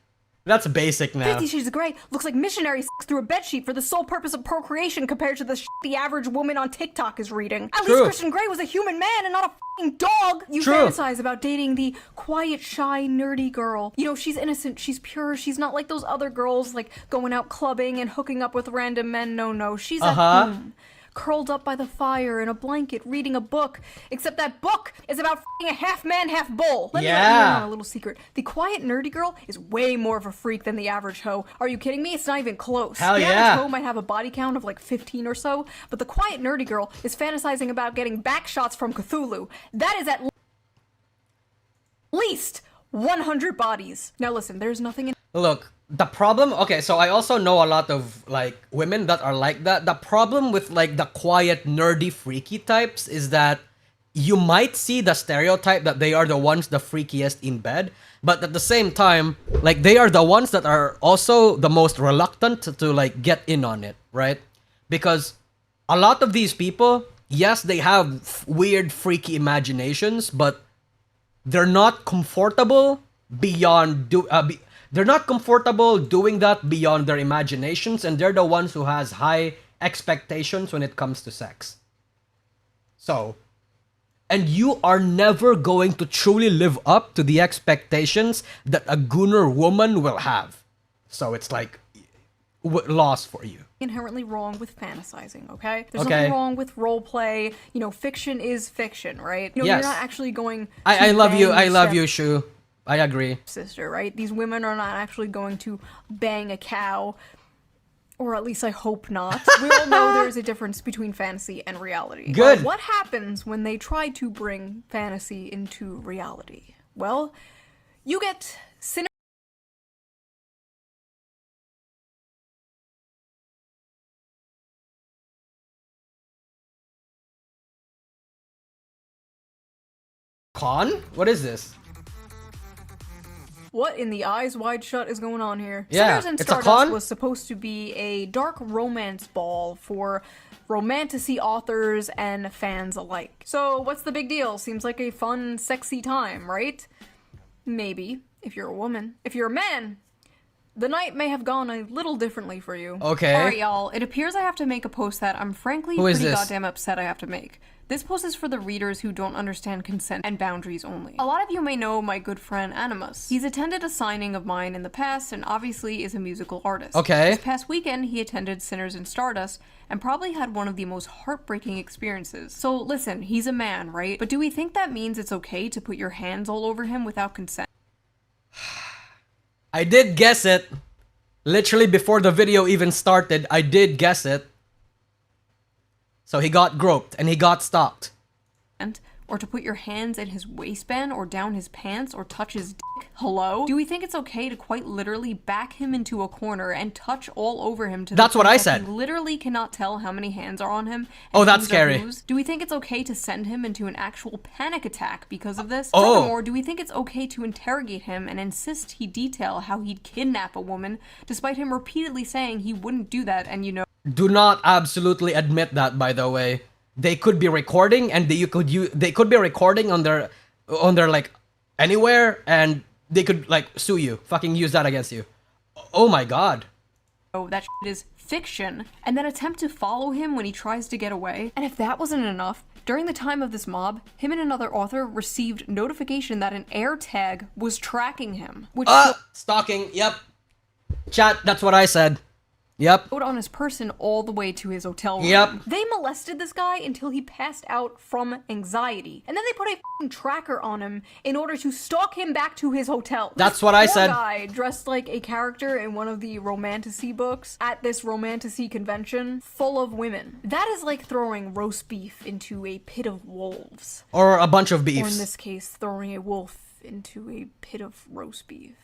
That's basic now. 50 Shades of Grey looks like missionary sex through a bedsheet for the sole purpose of procreation compared to the the average woman on TikTok is reading. At least Christian Grey was a human man and not a f***ing dog. You fantasize about dating the quiet, shy, nerdy girl. You know, she's innocent, she's pure, she's not like those other girls, like going out clubbing and hooking up with random men. No, she's at home, curled up by the fire in a blanket, reading a book. Except that book is about f***ing a half man, half bull. Let me let you in on a little secret. The quiet, nerdy girl is way more of a freak than the average hoe. Are you kidding me? It's not even close. Hell the yeah. average hoe might have a body count of like 15 or so, but the quiet, nerdy girl is fantasizing about getting back shots from Cthulhu. That is at least 100 bodies. Now listen, there's nothing in Look, the problem, okay, so I also know a lot of like women that are like that. The problem with like the quiet, nerdy, freaky types is that you might see the stereotype that they are the ones the freakiest in bed, but at the same time, like they are the ones that are also the most reluctant to like get in on it, right? Because a lot of these people, yes, they have weird, freaky imaginations, but they're not comfortable beyond they're not comfortable doing that beyond their imaginations, and they're the ones who has high expectations when it comes to sex. So, and you are never going to truly live up to the expectations that a gooner woman will have. So it's like loss for you. Inherently wrong with fantasizing, okay? There's nothing wrong with role play. You know, fiction is fiction, right? You know, yes. You're not actually going to I love you. I love step you, Shue. I agree. Sister, right? These women are not actually going to bang a cow. Or at least I hope not. We all know there's a difference between fantasy and reality. Good. Well, what happens when they try to bring fantasy into reality? Well, you get Con? What is this? What in the eyes wide shut is going on here? Yeah, Sinners and it's a Stardust con? was supposed to be a dark romance ball for romantasy authors and fans alike. So what's the big deal? Seems like a fun, sexy time, right? Maybe, if you're a woman. If you're a man, the night may have gone a little differently for you. Okay. Alright, y'all, it appears I have to make a post that I'm frankly Who is pretty this? goddamn upset I have to make. This post is for the readers who don't understand consent and boundaries only. A lot of you may know my good friend Animus. He's attended a signing of mine in the past and obviously is a musical artist. Okay. This past weekend, he attended Sinners and Stardust and probably had one of the most heartbreaking experiences. So listen, he's a man, right? But do we think that means it's okay to put your hands all over him without consent? I did guess it. Literally before the video even started, I did guess it. So he got groped and he got stalked. Or to put your hands in his waistband or down his pants or touch his dick? Hello? Do we think it's okay to quite literally back him into a corner and touch all over him to the That's what point I that said. he literally cannot tell how many hands are on him? And Oh, that's whose are scary. whose? Do we think it's okay to send him into an actual panic attack because of this? Oh. Furthermore, do we think it's okay to interrogate him and insist he detail how he'd kidnap a woman despite him repeatedly saying he wouldn't do that and, you know, Do not absolutely admit that, by the way. They could be recording and they could be recording on their like anywhere and they could like sue you. Fucking use that against you. Oh my god. oh, that shit is fiction, and then attempt to follow him when he tries to get away. And if that wasn't enough, during the time of this mob, him and another author received notification that an air tag was tracking him, which Stalking. Yep. Chat, that's what I said. Yep. showed on his person all the way to his hotel room. Yep. They molested this guy until he passed out from anxiety. And then they put a f***ing tracker on him in order to stalk him back to his hotel. That's what I Poor said. guy dressed like a character in one of the romantasy books at this romantasy convention full of women. That is like throwing roast beef into a pit of wolves. Or a bunch of Or in beefs. this case, throwing a wolf into a pit of roast beef.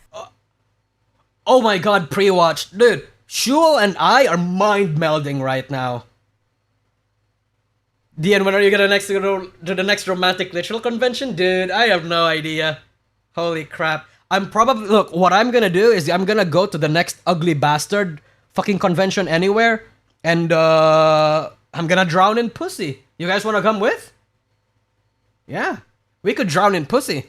Oh my god, pre-watch. Dude, Shue and I are mind melding right now. Dian, when are you gonna go to the next romantic ritual convention? Dude, I have no idea. Holy crap. I'm probably, look, what I'm gonna do is I'm gonna go to the next ugly bastard fucking convention anywhere, and I'm gonna drown in pussy. You guys wanna come with? Yeah, we could drown in pussy.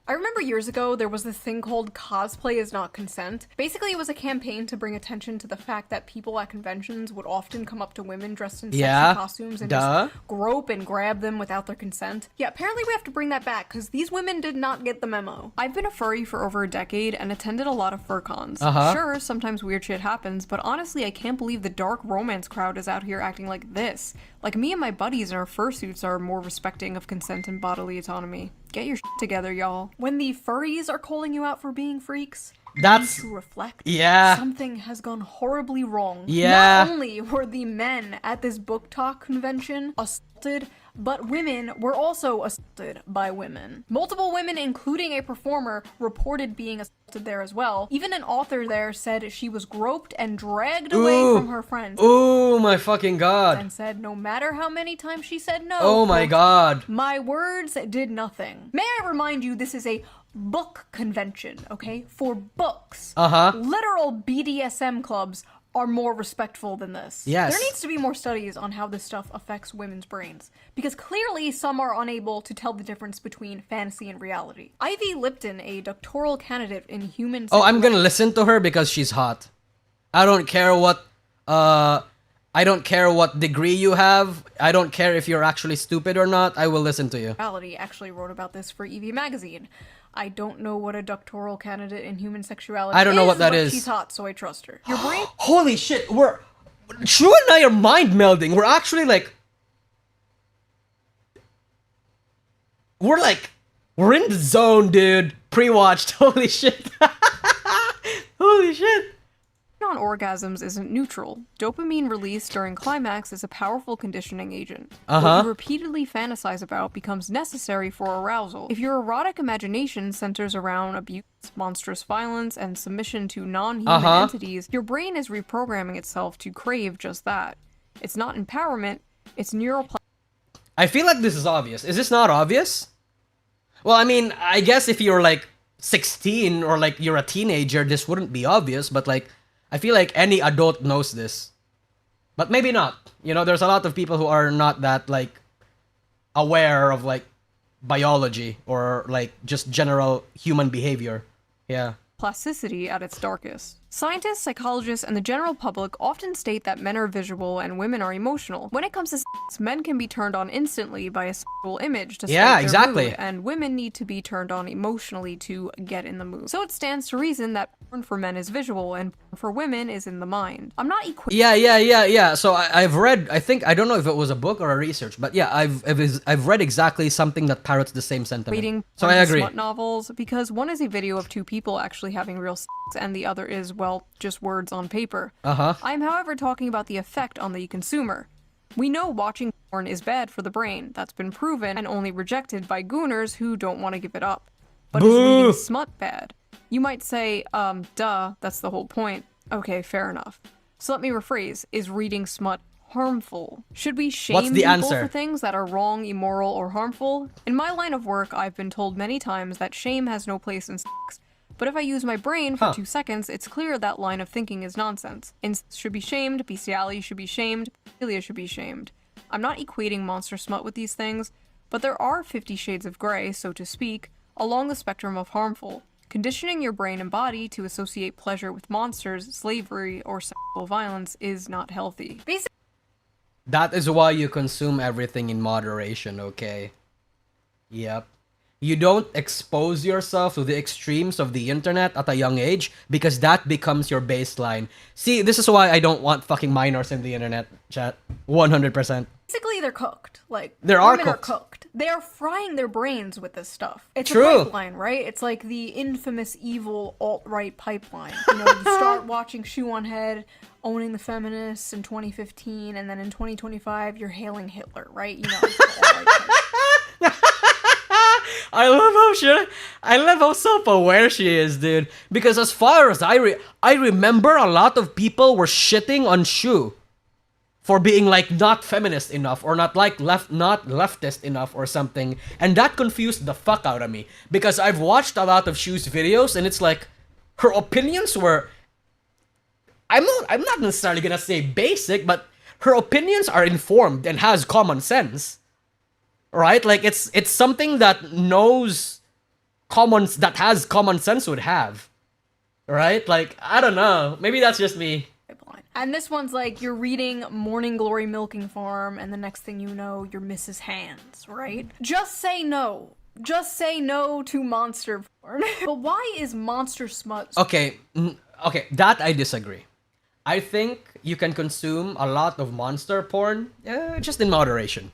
I remember years ago there was this thing called cosplay is not consent. Basically it was a campaign to bring attention to the fact that people at conventions would often come up to women dressed in sexy costumes and just grope and grab them without their consent. Yeah, apparently we have to bring that back because these women did not get the memo. I've been a furry for over a decade and attended a lot of fur cons. Sure, sometimes weird shit happens, but honestly I can't believe the dark romance crowd is out here acting like this. Like me and my buddies in our fursuits are more respecting of consent and bodily autonomy. Get your shit together, y'all. When the furries are calling you out for being freaks, That's... you need to reflect. Yeah. Something has gone horribly wrong. Yeah. Not only were the men at this book talk convention assaulted But women were also assaulted by women. Multiple women, including a performer, reported being assaulted there as well. Even an author there said she was groped and dragged away from her friends. Oh my fucking god. And said no matter how many times she said no, Oh my god. my words did nothing. May I remind you, this is a book convention, okay? For books. Literal BDSM clubs are more respectful than this. Yes. There needs to be more studies on how this stuff affects women's brains, because clearly some are unable to tell the difference between fantasy and reality. Ivy Lipton, a doctoral candidate in human... Oh, I'm gonna listen to her because she's hot. I don't care what degree you have. I don't care if you're actually stupid or not. I will listen to you. Actually wrote about this for EV Magazine. I don't know what a doctoral candidate in human sexuality I don't know what that is. She's hot, so I trust her. Your brain... Holy shit, Shue and I are mind melding. We're actually like... We're in the zone, dude. Pre-watched. Holy shit. Holy shit. On orgasms isn't neutral. Dopamine release during climax is a powerful conditioning agent. What you repeatedly fantasize about becomes necessary for arousal. If your erotic imagination centers around abuse, monstrous violence, and submission to non-human entities, your brain is reprogramming itself to crave just that. It's not empowerment, it's neuroplasticity. I feel like this is obvious. Is this not obvious? Well, I mean, I guess if you're like 16 or like you're a teenager, this wouldn't be obvious, but like I feel like any adult knows this. But maybe not. You know, there's a lot of people who are not that, like, aware of, like, biology or, like, just general human behavior. Yeah. Plasticity at its darkest. Scientists, psychologists, and the general public often state that men are visual and women are emotional. When it comes to sex, men can be turned on instantly by a sexual image to spike their mood, and women need to be turned on emotionally to get in the mood. So it stands to reason that porn for men is visual and porn for women is in the mind. I'm not equating. Yeah. So I've read. I don't know if it was a book or a research, but yeah, I've read exactly something that parrots the same sentiment. So I agree. Smut novels, because one is a video of two people actually having real sex, and the other is, well, just words on paper. I'm, however, talking about the effect on the consumer. We know watching porn is bad for the brain. That's been proven and only rejected by gooners who don't want to give it up. But is reading smut bad? You might say, duh, that's the whole point. Okay, fair enough. So let me rephrase. Is reading smut harmful? Should we shame people for things that are wrong, immoral, or harmful? In my line of work, I've been told many times that shame has no place in sex. But if I use my brain for 2 seconds, it's clear that line of thinking is nonsense. Incest should be shamed, bestiality should be shamed, pedophilia should be shamed. I'm not equating monster smut with these things, but there are 50 shades of gray, so to speak, along the spectrum of harmful. Conditioning your brain and body to associate pleasure with monsters, slavery, or sexual violence is not healthy. That is why you consume everything in moderation, okay? Yep. You don't expose yourself to the extremes of the internet at a young age because that becomes your baseline. See, this is why I don't want fucking minors in the internet, chat. 100%. Basically, they're cooked. Like, women are cooked. They are frying their brains with this stuff. It's a pipeline, right? It's like the infamous evil alt-right pipeline. You know, you start watching ShoeOnHead, owning the feminists in 2015, and then in 2025, you're hailing Hitler, right? You know, it's the alt-right pipeline. I love how self-aware she is, dude. Because as far as I remember, a lot of people were shitting on Shue for being like not feminist enough or not like not leftist enough or something, and that confused the fuck out of me because I've watched a lot of Shue's videos and it's like her opinions were. I'm not necessarily gonna say basic, but her opinions are informed and has common sense. Right? Like, it's something that has common sense would have. Right? Like, I don't know. Maybe that's just me. And this one's like, you're reading Morning Glory Milking Farm, and the next thing you know, you're Mrs. Hands, right? Just say no. Just say no to monster porn. But why is monster smut... Okay, that I disagree. I think you can consume a lot of monster porn, just in moderation.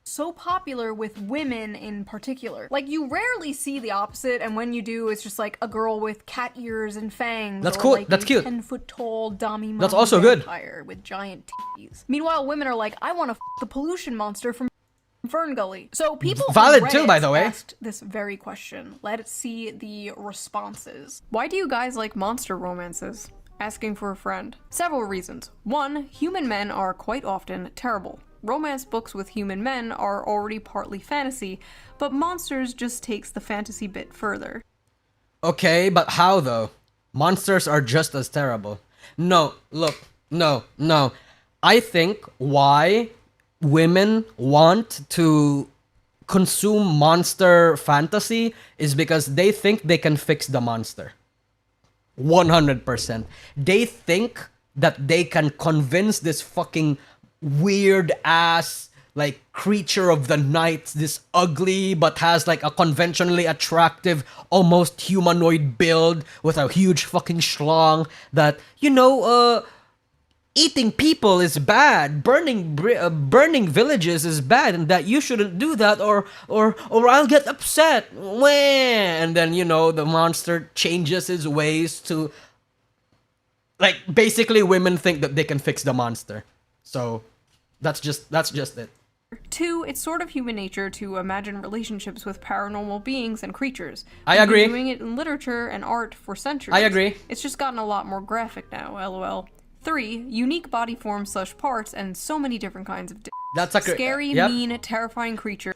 So popular with women in particular. Like, you rarely see the opposite, and when you do, it's just like a girl with cat ears and fangs. That's cool. Like that's cute. 10-foot tall dummy. That's also good. With giant titties. Meanwhile, women are like, I want to f the pollution monster from Ferngully. So people Valid on too, Reddit by the way. asked this very question. Let's see the responses. Why do you guys like monster romances? Asking for a friend. Several reasons. 1. Human men are quite often terrible. Romance books with human men are already partly fantasy, but monsters just takes the fantasy bit further. Okay, but how though? Monsters are just as terrible. No, look, no. I think why women want to consume monster fantasy is because they think they can fix the monster. 100%. They think that they can convince this fucking weird ass like creature of the night, this ugly but has like a conventionally attractive, almost humanoid build with a huge fucking schlong that, you know, eating people is bad, burning villages is bad, and that you shouldn't do that, or I'll get upset. Wah! And then, you know, the monster changes his ways to, like, basically women think that they can fix the monster. So that's just it. 2. It's sort of human nature to imagine relationships with paranormal beings and creatures. I We've agree. been doing it in literature and art for centuries. I agree. It's just gotten a lot more graphic now, lol. 3. Unique body forms / parts and so many different kinds of That's a scary, yep. mean, terrifying creature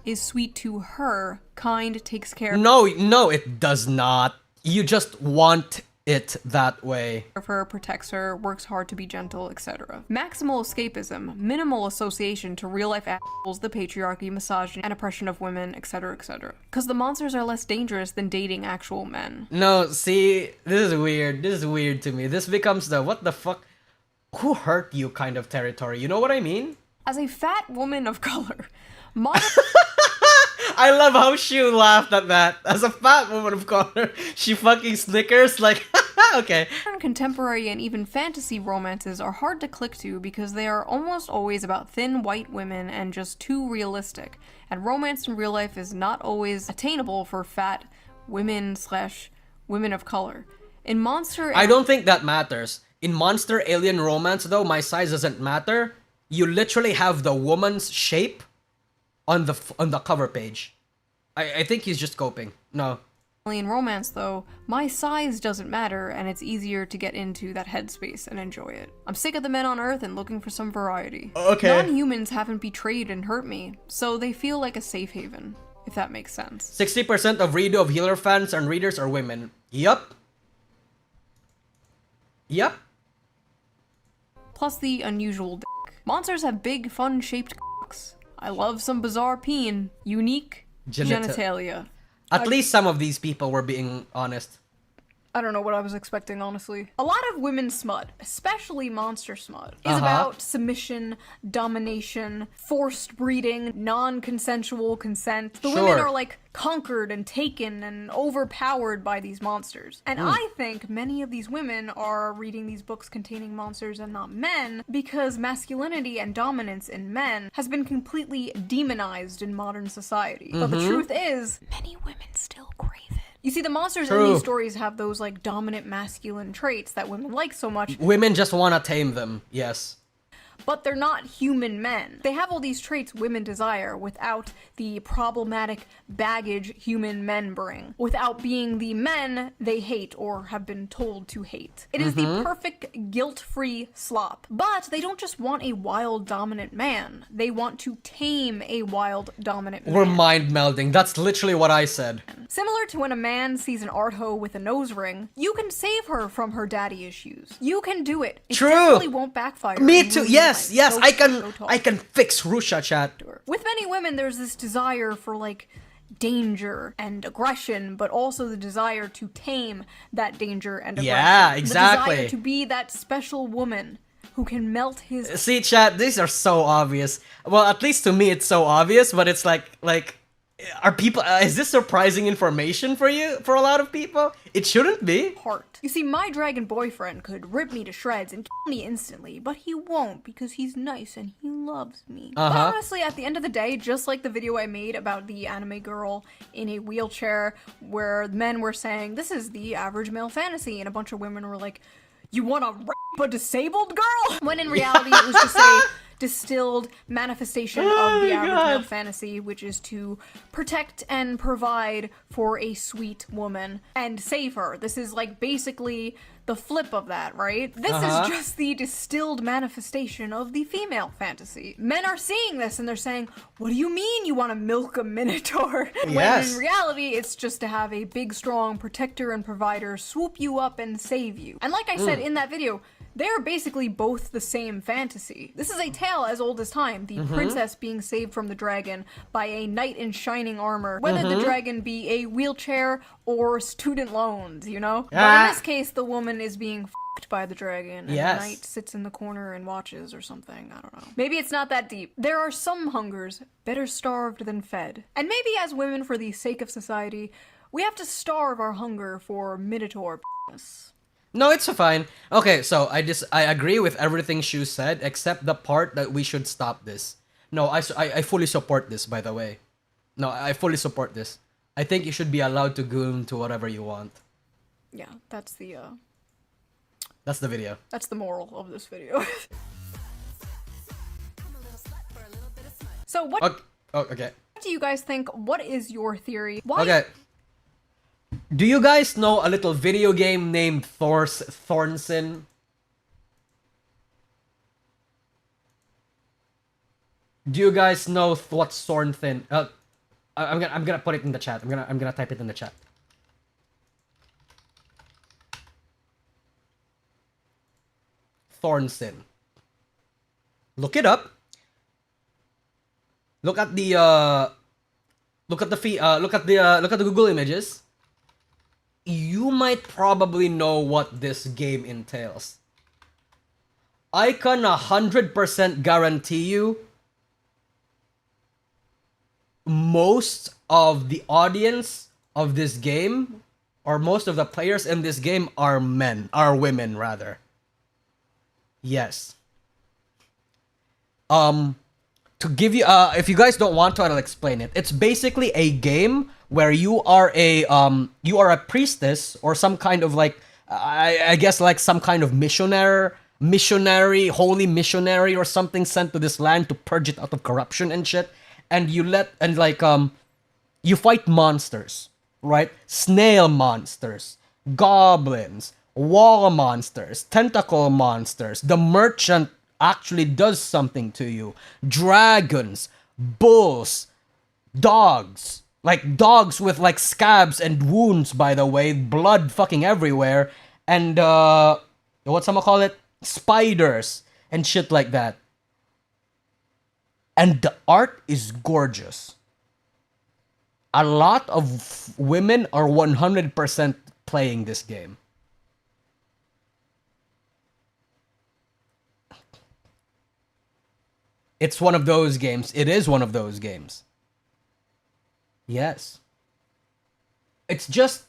is sweet to her. Kind takes care No, it does not. You just want it that way. of her, protects her, works hard to be gentle, etc. Maximal escapism, minimal association to real-life assholes, the patriarchy, misogyny, and oppression of women, etc., etc. Because the monsters are less dangerous than dating actual men. No, see, this is weird. This is weird to me. This becomes the what the fuck, who hurt you kind of territory. You know what I mean? As a fat woman of color, modern I love how Shue laughed at that. As a fat woman of color, she fucking snickers like, okay. contemporary and even fantasy romances are hard to click to because they are almost always about thin white women and just too realistic. And romance in real life is not always attainable for fat women / women of color. In monster, I don't think that matters. In monster alien romance though, my size doesn't matter. You literally have the woman's shape on the cover page. I think he's just coping. No. alien romance, though, my size doesn't matter, and it's easier to get into that headspace and enjoy it. I'm sick of the men on Earth and looking for some variety. Okay. Non-humans haven't betrayed and hurt me, so they feel like a safe haven, if that makes sense. 60% of Redo of Healer fans and readers are women. Yup. Yup. Plus the unusual dick. Monsters have big, fun-shaped cocks. I love some bizarre peen. Unique genitalia. At least some of these people were being honest. I don't know what I was expecting, honestly. A lot of women's smut, especially monster smut, is about submission, domination, forced breeding, non-consensual consent. The women are like conquered and taken and overpowered by these monsters. And I think many of these women are reading these books containing monsters and not men because masculinity and dominance in men has been completely demonized in modern society. But the truth is, many women still crave it. You see, the monsters in these stories have those, like, dominant masculine traits that women like so much. Women just want to tame them, yes. But they're not human men. They have all these traits women desire without the problematic baggage human men bring. Without being the men they hate or have been told to hate. It is the perfect guilt-free slop. But they don't just want a wild dominant man. They want to tame a wild dominant man. We're mind melding. That's literally what I said. Similar to when a man sees an art hoe with a nose ring, you can save her from her daddy issues. You can do it. It definitely won't backfire. Me too. Yes, So I can fix Rusha chat. With many women, there's this desire for, like, danger and aggression, but also the desire to tame that danger and aggression. Yeah, exactly. The desire to be that special woman who can melt his... See, chat, these are so obvious. Well, at least to me it's so obvious, but it's like, are people, is this surprising information for you, for a lot of people? It shouldn't be. Heart. You see, my dragon boyfriend could rip me to shreds and kill me instantly, but he won't because he's nice and he loves me. But honestly, at the end of the day, just like the video I made about the anime girl in a wheelchair where men were saying, this is the average male fantasy, and a bunch of women were like, you wanna rape a disabled girl? When in reality, it was to say, distilled manifestation of the average male fantasy, which is to protect and provide for a sweet woman and save her. This is like basically the flip of that, right? This is just the distilled manifestation of the female fantasy. Men are seeing this and they're saying, what do you mean you want to milk a minotaur? When in reality, it's just to have a big, strong protector and provider swoop you up and save you. And like I said in that video, they're basically both the same fantasy. This is a tale as old as time, the princess being saved from the dragon by a knight in shining armor, whether the dragon be a wheelchair or student loans, you know? But in this case, the woman is being f***ed by the dragon, and the knight sits in the corner and watches or something, I don't know. Maybe it's not that deep. There are some hungers better starved than fed. And maybe as women, for the sake of society, we have to starve our hunger for minotaur p***ness. No, it's fine. Okay, so I agree with everything Shue said, except the part that we should stop this. No, I fully support this, by the way. No, I fully support this. I think you should be allowed to goon to whatever you want. Yeah, that's the video. That's the moral of this video. So what Okay. What do you guys think? What is your theory? Why Okay. Do you guys know a little video game named Thornton? Do you guys know what's Thornton? I'm gonna put it in the chat. I'm gonna type it in the chat. Thornton. Look it up. Look at the look at the Google images. You might probably know what this game entails. I can 100% guarantee you most of the audience of this game, or most of the players in this game, are women rather. Yes. To give you if you guys don't want to, I'll explain it. It's basically a game where you are a priestess or some kind of like I guess like some kind of missionary, holy missionary or something sent to this land to purge it out of corruption and shit. And you fight monsters, right? Snail monsters, goblins, wall monsters, tentacle monsters. The merchant actually does something to you. Dragons, bulls, dogs. Like dogs with like scabs and wounds, by the way, blood fucking everywhere, and what's I'ma call it? Spiders and shit like that. And the art is gorgeous. A lot of women are 100% playing this game. It's one of those games. It is one of those games. Yes. It's just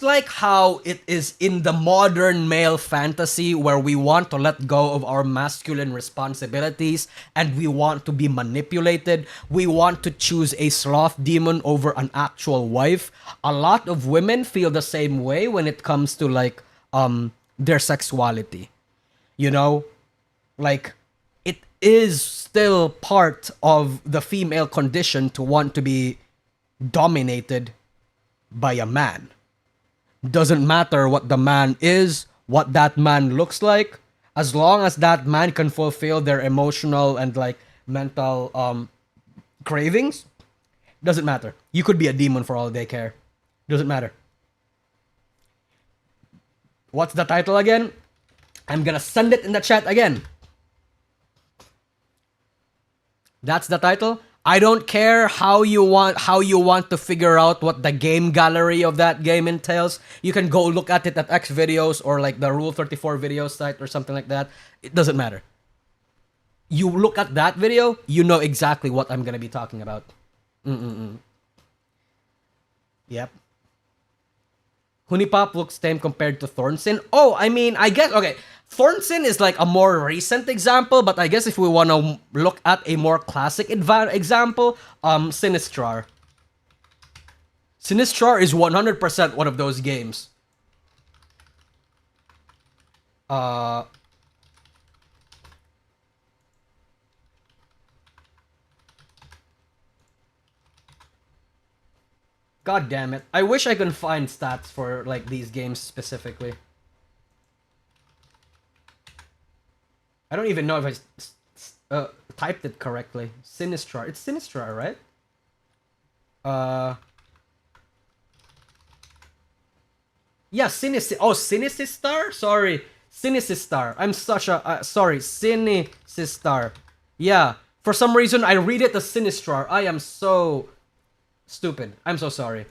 like how it is in the modern male fantasy where we want to let go of our masculine responsibilities and we want to be manipulated. We want to choose a sloth demon over an actual wife. A lot of women feel the same way when it comes to like their sexuality. You know? Like it is still part of the female condition to want to be dominated by a man. Doesn't matter what the man is, what that man looks like, as long as that man can fulfill their emotional and like mental cravings, doesn't matter. You could be a demon for all they care. Doesn't matter. What's the title again? I'm gonna send it in the chat again. That's the title. I don't care how you want to figure out what the game gallery of that game entails. You can go look at it at X videos or like the Rule 34 video site or something like that. It doesn't matter. You look at that video, you know exactly what I'm gonna be talking about. Yep. Hunipop looks tame compared to Thornton. Oh, I mean, I guess, okay. Thornton is like a more recent example, but I guess if we want to look at a more classic example, Sinistrar. Sinistrar is 100% one of those games. God damn it. I wish I could find stats for, like, these games specifically. I don't even know if I typed it correctly. Sinistra. It's Sinistra, right? Yeah, Sinistar? Sorry. Sinistar. I'm such a... sorry, Sinistar. Yeah. For some reason, I read it as Sinistra. I am so... stupid. I'm so sorry.